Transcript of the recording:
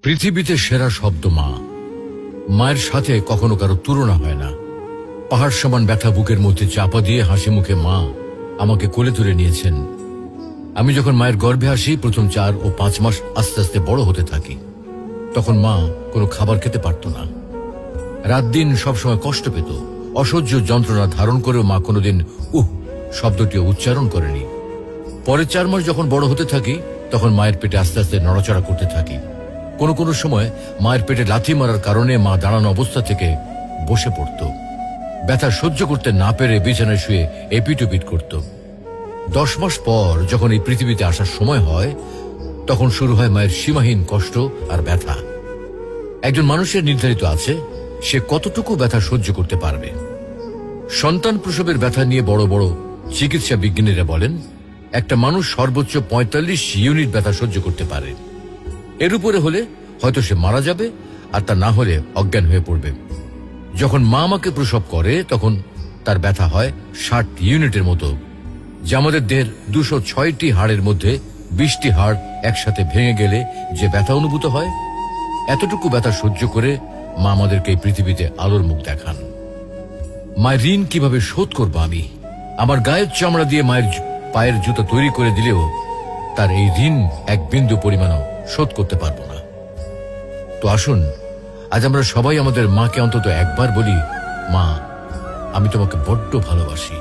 পৃথিবীতে সেরা শব্দ মা। মায়ের সাথে কখনো কারো তুলনা হয় না। পাহাড় সমান ব্যথা বুকের মধ্যে চাপা দিয়ে হাসি মুখে মা আমাকে কোলে তুলে নিয়েছেন। আমি যখন মায়ের গর্ভে আসি, প্রথম 4 ও 5 মাস আস্তে আস্তে বড় হতে থাকি। তখন মা কোনো খাবার খেতে পারত না। রাত দিন সবসময় কষ্ট পেত। অসহ্য যন্ত্রণা ধারণ করেও মা কোনোদিন শব্দটিও উচ্চারণ করেনি। পরে 4 মাস যখন বড় হতে থাকি, তখন মায়ের পেটে আস্তে আস্তে নড়াচড়া করতে থাকি। কোনো কোনো সময় মায়ের পেটে লাথি মারার কারণে মা দাঁড়ানো অবস্থা থেকে বসে পড়ত। ব্যথা সহ্য করতে না পেরে বিছানায় শুয়ে এপিট-ওপিট করত। 10 মাস পর যখন এই পৃথিবীতে আসার সময় হয়, তখন শুরু হয় মায়ের সীমাহীন কষ্ট আর ব্যথা। একজন মানুষের নির্ধারিত আছে সে কতটুকু ব্যথা সহ্য করতে পারবে। সন্তান প্রসবের ব্যথা নিয়ে বড় বড় চিকিৎসা বিজ্ঞানীরা বলেন, একটা মানুষ সর্বোচ্চ 45 ইউনিট ব্যথা সহ্য করতে পারে। এর উপরে হলে হয়তো সে মারা যাবে, আর তা না হলে অজ্ঞান হয়ে পড়বে। যখন মা আমাকে প্রসব করে, তখন তার ব্যথা হয় 60 ইউনিটের মতো, যা আমাদের দেহের 206টি হাড়ের মধ্যে 20টি হাড় একসাথে ভেঙে গেলে যে ব্যথা অনুভূত হয়। এতটুকু ব্যথা সহ্য করে মা আমাদেরকে এই পৃথিবীতে আলোর মুখ দেখান। মায়ের ঋণ কিভাবে শোধ করব আমি? আমার গায়ের চামড়া দিয়ে মায়ের পায়ের জুতো তৈরি করে দিলেও তার এই ঋণ এক বিন্দু পরিমাণও শোধ করতে পারবো না। তো আসুন, আজ আমরা সবাই আমাদের মাকে অন্তত একবার বলি, মা, আমি তোমাকে বড্ড ভালোবাসি।